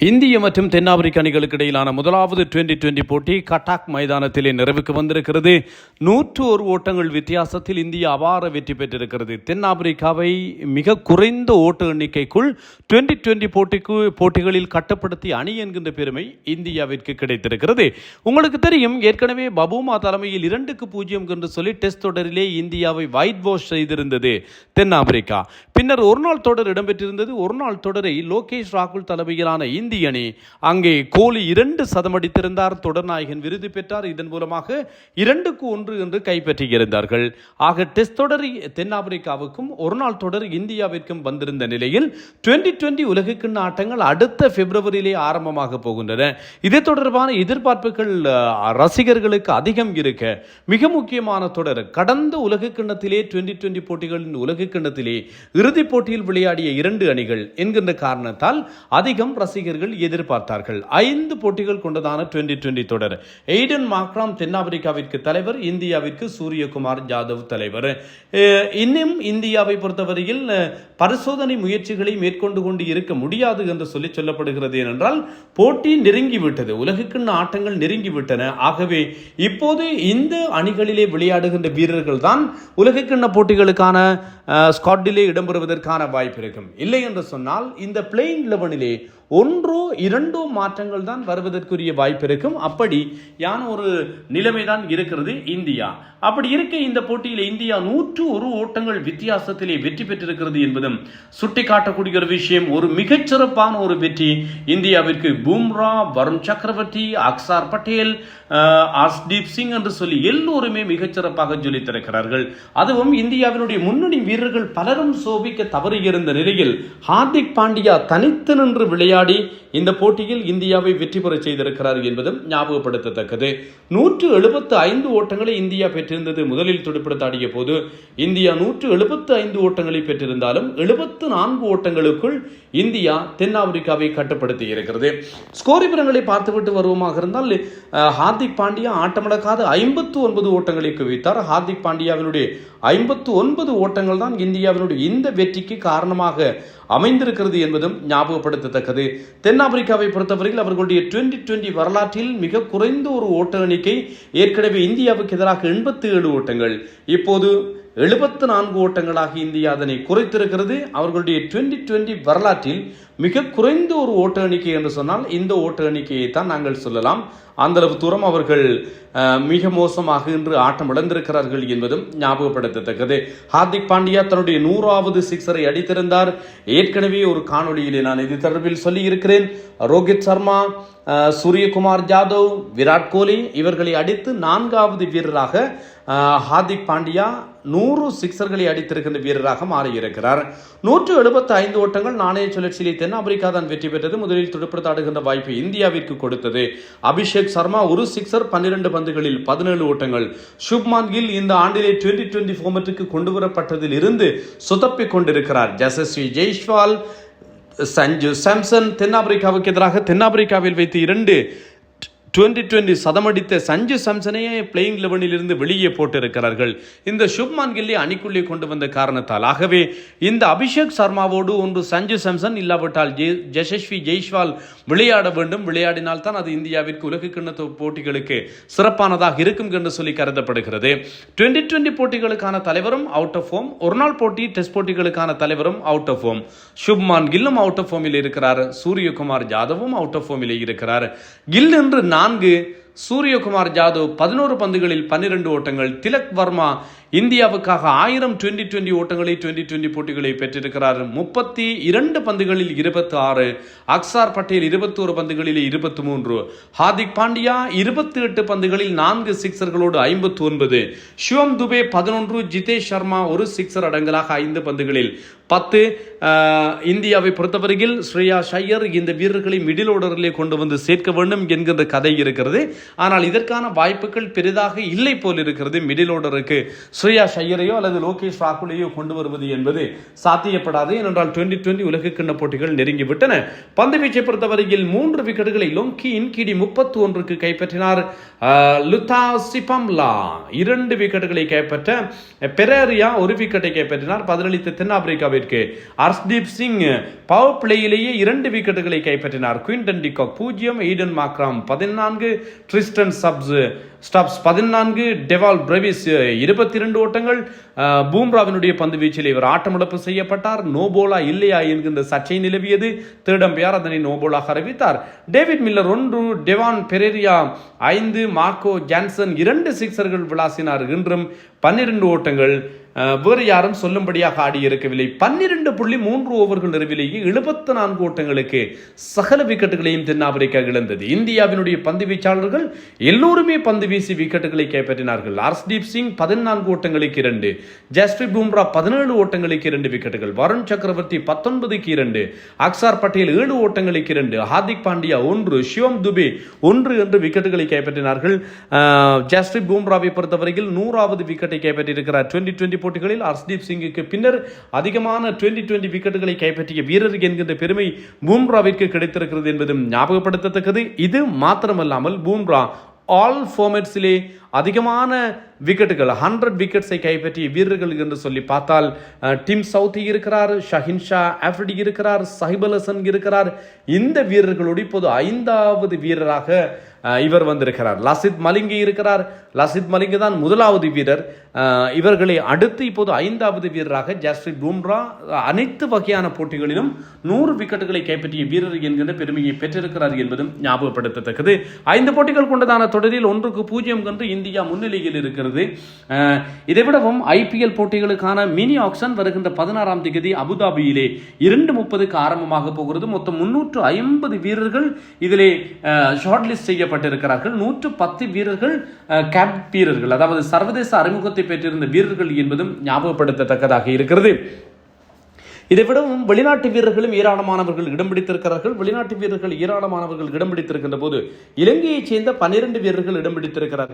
இந்திய மற்றும் தென்னாப்பிரிக்க அணிகளுக்கு இடையிலான முதலாவது டுவெண்டி போட்டி கட்டாக் மைதானத்திலே நிறைவுக்கு வந்திருக்கிறது. 101 ஓட்டங்கள் வித்தியாசத்தில் இந்தியா அபார வெற்றி பெற்றிருக்கிறது. தென்னாப்பிரிக்காவை மிக குறைந்த ஓட்ட எண்ணிக்கைக்குள் டுவெண்டி போட்டிகளில் கட்டுப்படுத்தி அணி என்கின்ற பெருமை இந்தியாவிற்கு கிடைத்திருக்கிறது. உங்களுக்கு தெரியும், ஏற்கனவே பபூமா தலைமையில் 2-0 என்று சொல்லி டெஸ்ட் தொடரிலே இந்தியாவை ஒயிட் வாஷ் செய்திருந்தது தென்னாப்பிரிக்கா. பின்னர் ஒரு நாள் தொடர் இடம்பெற்றிருந்தது. ஒரு நாள் தொடரை லோகேஷ் ராகுல் தலைமையிலான இந்திய அணி, அங்கே கோலி 2 சதம் அடித்திருந்தார், தொடர் நாயகன் விருது பெற்றார். இதன் மூலமாக 2-1 என்று கைப்பற்றியிருந்தார்கள். ஆக டெஸ்ட் தொடர் தென்னாப்பிரிக்காவுக்கும் ஒரு நாள் தொடர் இந்தியாவிற்கும் வந்திருந்த நிலையில் டுவெண்டி உலகக்கிண்ண ஆட்டங்கள் அடுத்த பிப்ரவரியிலே ஆரம்பமாக போகின்றன. இது தொடர்பான எதிர்பார்ப்புகள் ரசிகர்களுக்கு அதிகம் இருக்க, மிக முக்கியமான தொடர் கடந்த உலகக்கிண்ணத்திலே டுவெண்டி போட்டிகளின் உலகக்கிண்ணத்திலே இறுதிப் போட்டியில் விளையாடிய 2 அணிகள் என்கின்ற காரணத்தால் அதிகம் ரசிகர்கள் எதிர்பார்த்தார்கள். 5 போட்டிகள் கொண்டதான டுவெண்டி தொடர். எய்டன் மாக்ராம் தென்னாப்பிரிக்காவிற்கு தலைவர், இந்தியாவிற்கு சூரியகுமார் யாதவ் தலைவர். இன்னும் இந்தியாவை பொறுத்தவரையில் பரிசோதனை முயற்சிகளை மேற்கொண்டு கொண்டு இருக்க முடியாது என்று சொல்லப்படுகிறது. ஏனென்றால் போட்டி நெருங்கிவிட்டது, உலகக்கிண்ண ஆட்டங்கள் நெருங்கிவிட்டன. ஆகவே இப்போது இந்த அணிகளிலே விளையாடுகின்ற வீரர்கள் தான் உலகக்கிண்ண போட்டிகளுக்கான ஸ்குவாடிலே இடம்பெறுவதற்கான வாய்ப்பு இருக்கும். இல்லை என்று சொன்னால் இந்த பிளேயிங் 11 1 2 மாற்றங்கள் தான் வருவதற்குரிய வாய்ப்பு இருக்கும். அப்படி ஒரு நிலைமைதான் இருக்கிறது இந்தியா. அப்படி இருக்க இந்த போட்டியில் இந்தியா 101 ஓட்டங்கள் வித்தியாசத்திலே வெற்றி பெற்றிருக்கிறது என்பதும் சுட்டிக்காட்டக்கூடிய ஒரு விஷயம். ஒரு மிகச்சிறப்பான ஒரு வெற்றி இந்தியாவிற்கு. பும்ரா, வருண் சக்கரவர்த்தி, அக்சார் பட்டேல், ஆஸ்தீப் சிங் என்று சொல்லி எல்லோருமே மிகச்சிறப்பாக ஜொலித்திருக்கிறார்கள். அதுவும் இந்தியாவினுடைய முன்னணி வீரர்கள் பலரும் சோபிக்க தவறியிருந்த நிலையில் ஹார்திக் பாண்டியா தனித்து நின்று விளையாடி இந்த போட்டியில் இந்தியாவை வெற்றி பெற செய்திருக்கிறார் என்பதும் ஞாபகப்படுத்தத்தக்கது. 175 ஓட்டங்களை இந்தியா பெற்றிருந்தது. முதலில் துடுப்படுத்தாடிய போது இந்தியா 175 ஓட்டங்களை பெற்றிருந்தாலும் 74 ஓட்டங்களுக்குள் இந்தியா தென்னாப்பிரிக்காவை கட்டுப்படுத்தி இருக்கிறது. ஸ்கோர் விவரங்களை பார்த்துவிட்டு வருவமாக இருந்தால், ஹார்திக் பாண்டியா ஆட்டமிழக்காத 59 ஓட்டங்களை குவித்தார். ஹார்திக் பாண்டியாவினுடைய 59 ஓட்டங்கள் தான் இந்தியாவினுடைய இந்த வெற்றிக்கு காரணமாக அமைந்திருக்கிறது என்பதும் ஞாபகப்படுத்தத்தக்கது. தென்னாப்பிரிக்காவை பொறுத்தவரையில் அவர்களுடைய டுவெண்டி வரலாற்றில் மிக குறைந்த ஒரு ஓட்ட எண்ணிக்கை. ஏற்கனவே இந்தியாவுக்கு எதிராக 87 ஓட்டங்கள், இப்போது 74 ஓட்டங்களாக இந்தியா அதனை குறைத்திருக்கிறது. அவர்களுடைய டுவெண்டி வரலாற்றில் மிக குறைந்த ஒரு ஓட்ட எண்ணிக்கை என்று சொன்னால் இந்த ஓட்ட எண்ணிக்கையை தான் நாங்கள் சொல்லலாம். அந்த அளவு தூரம் அவர்கள் மிக மோசமாக இன்று ஆட்டம் இழந்திருக்கிறார்கள் என்பதும் ஞாபகப்படுத்தத்தக்கது. ஹார்திக் பாண்டியா தன்னுடைய 100வது சிக்ஸரை அடித்திருந்தார். ஏற்கனவே ஒரு காணொலியிலே நான் இது தொடர்பில் சொல்லி இருக்கிறேன். ரோஹித் சர்மா, சூரியகுமார் யாதவ், விராட் கோலி இவர்களை அடித்து 4வது வீரராக ஹார்திக் பாண்டியா 100 சிக்ஸர்களை அடித்திருக்கின்ற வீரராக மாறியிருக்கிறார். 175 ஓட்டங்கள் நாணய சுழற்சியிலே தென்னாப்பிரிக்கா தான் வெற்றி பெற்றது. முதலில் துடுப்படுத்தாடுகின்ற வாய்ப்பு இந்தியாவிற்கு கொடுத்தது. அபிஷேக் சர்மா ஒரு சிக்ஸர், 12 பந்துகளில் 17 ஓட்டங்கள். சுப்மான் கில் இந்த ஆண்டிலே டுவெண்டி ஃபார்மேட்டுக்கு கொண்டு வரப்பட்டதில் இருந்து சுதப்பிக் கொண்டிருக்கிறார். யசஸ்வி ஜெய்ஸ்வால், சஞ்சு சாம்சன் தென்னாப்பிரிக்காவுக்கு எதிராக தென்னாப்பிரிக்காவில் வைத்து 2 டுவெண்டி சதமடித்த சஞ்சு சாம்சனையே பிளேயிங் 11 இருந்து வெளியே போட்டிருக்கிறார்கள். இந்த சுப்மான் கில்லை அணிக்குள்ளே கொண்டு வந்த காரணத்தால். ஆகவே இந்த அபிஷேக் சர்மாவோடு ஒன்று சஞ்சு சாம்சன், இல்லாவிட்டால் யசஸ்வி ஜெய்ஸ்வால் விளையாட வேண்டும். விளையாடினால் தான் அது இந்தியாவிற்கு உலகக்கிண்ண போட்டிகளுக்கு சிறப்பானதாக இருக்கும் என்று சொல்லி கருதப்படுகிறது. டுவெண்டி போட்டிகளுக்கான தலைவரும் அவுட் ஆஃப் ஃபார்ம், ஒரு நாள் போட்டி டெஸ்ட் போட்டிகளுக்கான தலைவரும் அவுட் ஆஃப் ஃபார்ம். சுப்மான் கில்லும் அவுட் ஆஃப் ஃபார்மில் இருக்கிறார். சூரியகுமார் யாதவும் அவுட் ஆஃப் ஃபார்மில் இருக்கிறார். கில் என்று 4, சூரியகுமார் யாதவ் 11 பந்துகளில் 12 ஓட்டங்கள். திலக் வர்மா இந்தியாவுக்காக 1000 டுவெண்டி ஓட்டங்களை டுவெண்டி போட்டிகளை பெற்றிருக்கிறார். 32 பந்துகளில் 26. அக்சார் பட்டேல் 21 பந்துகளில் 23. ஹார்திக் பாண்டியா 28 பந்துகளில் 4 சிக்ஸர்களோடு 59. சிவம் துபே 11. ஜிதேஷ் சர்மா ஒரு சிக்ஸர் அடங்கலாக 5 பந்துகளில் 10. இந்தியாவை பொறுத்தவரையில் ஸ்ரேயா ஷையர் இந்த வீரர்களை மிடில் ஓர்டரிலே கொண்டு வந்து சேர்க்க வேண்டும் என்கின்ற கதை இருக்கிறது. ஆனால் இதற்கான வாய்ப்புகள் பெரிதாக இல்லை போல் இருக்கிறது. மிடில் ஓர்டருக்கு ஸ்ரேயா ஷையரையோ அல்லது லோகேஷ் ராகுலையோ கொண்டு வருவது என்பது சாத்தியப்படாது. ஏனென்றால் 2020 உலகக்கிண்ண போட்டிகள் நெருங்கிவிட்டன. பந்து வீச்சை பொறுத்தவரையில் 3 விக்கெட்டுகளை லொங்கி இன்கிடி 31க்கு கைப்பற்றினார். லுதா சிபம்லா 2 விக்கெட்டுகளை கைப்பற்ற பெரேரியா 1 விக்கெட்டை கைப்பற்றினார். பதிலளித்த தென்னாப்பிரிக்காவிற்கு ஹர்ஷ்தீப் சிங் பவர் பிளேயிலேயே 2 விக்கெட்டுகளை கைப்பற்றினார். Quinton de Kock 0, Aiden Markram 14, Tristan Stubbs 14, Dewald Brevis 22 ஓட்டங்கள். பூம்ராவினுடைய பந்து வீச்சில் இவர் ஆட்டமிழப்பு செய்யப்பட்டார். நோபோலா இல்லையா என்கின்ற சர்ச்சை நிலவியது. தேர்டம்பியார் அதனை நோபோலாக அறிவித்தார். David Miller 1, Donovan Ferreira 5, Marco Jansen 2 சிக்சர்கள் விளாசினார். இன்றும் 12 ஓட்டங்கள். வேறு யாரும் சொல்லும்படியாக ஆடியிருக்கவில்லை. 12.3 ஓவர்கள் நிறைவிலேயே 74 ஓட்டங்களுக்கு சகல விக்கெட்டுகளையும் தென்னாப்பிரிக்கா இழந்தது. இந்தியாவினுடைய பந்து வீச்சாளர்கள் எல்லோருமே பந்து வீசி விக்கெட்டுகளை கைப்பற்றினார்கள். ஹர்ஷ்தீப் சிங் 14 ஓட்டங்களுக்கு 2, ஜஸ்பிரீத் பும்ரா 17 ஓட்டங்களுக்கு 2 விக்கெட்டுகள், வருண் சக்கரவர்த்தி 19க்கு 2, அக்சார் பட்டேல் 7 ஓட்டங்களுக்கு 2, ஹார்திக் பாண்டியா 1, சிவம் துபே 1 என்று விக்கெட்டுகளை கைப்பற்றினார்கள். ஜஸ்பிரீத் பும்ராவை பொறுத்தவரையில் 100வது விக்கெட்டை கைப்பற்றியிருக்கிறார். 2020 போட்டிகளில் ஹர்ஷ்தீப் சிங்குக்கு பின்னர் அதிகமான 2020 விக்கெட்டுகளை கைப்பற்றிய வீரர் என்கின்ற பெருமை பும்ராவிற்கு கிடைத்திருக்கிறது என்பதும் ஞாபகப்படுத்தத்தக்கது. இது மாத்திரமல்லாமல் பும்ரா ஆல் ஃபார்மேட்ஸிலே அதிகமான விக்கெட்டுகள் 100 விக்கெட்ஸை கைப்பற்றிய வீரர்கள் என்று சொல்லி பார்த்தால் டிம் சவுத்தி இருக்கிறார், ஷஹின் ஷா ஆஃப்ரிடி இருக்கிறார், சஹிப் அல் ஹசன் இருக்கிறார். இந்த வீரர்களோடு இப்போது 5வது வீரராக இவர் வந்திருக்கிறார். லசித் மலிங்கி இருக்கிறார். லசித் மலிங்கி தான் 1வது வீரர். இவர்களை அடுத்து இப்போது 5வது வீரராக ஜஸ்பிரீத் பும்ரா அனைத்து வகையான போட்டிகளிலும் 100 விக்கெட்டுகளை கைப்பற்றிய வீரர் என்கின்ற பெருமையை பெற்றிருக்கிறார் என்பதும் ஞாபகப்படுத்தத்தக்கது. 5 போட்டிகள் கொண்டதான தொடரில் 1-0 என்று இந்தியா முன்னிலையில் இருக்கிறது. இதைவிடவும் ஐபிஎல் போட்டிகளுக்கான மினி ஆக்ஷன் வருகின்ற 16ஆம் தேதி அபுதாபியிலே 2:30க்கு ஆரம்பமாக போகிறது. மொத்தம் 350 வீரர்கள் இதிலே ஷார்ட் லிஸ்ட் செய்யப்பட்டிருக்கிறார்கள். 110 வீரர்கள் கேப் வீரர்கள், அதாவது சர்வதேச அறிமுகத்தை பெற்றிருந்த வீரர்கள் என்பதும் ஞாபகப்படுத்தத்தக்கதாக இருக்கிறது. இதைவிடவும் வெளிநாட்டு வீரர்களும் ஏராளமானவர்கள் இடம் பிடித்திருக்கிறார்கள். வெளிநாட்டு வீரர்கள் ஏராளமானவர்கள் இடம் பிடித்திருக்கின்ற போது இலங்கையைச் சேர்ந்த 12 வீரர்கள் இடம் பிடித்திருக்கிறார்கள்.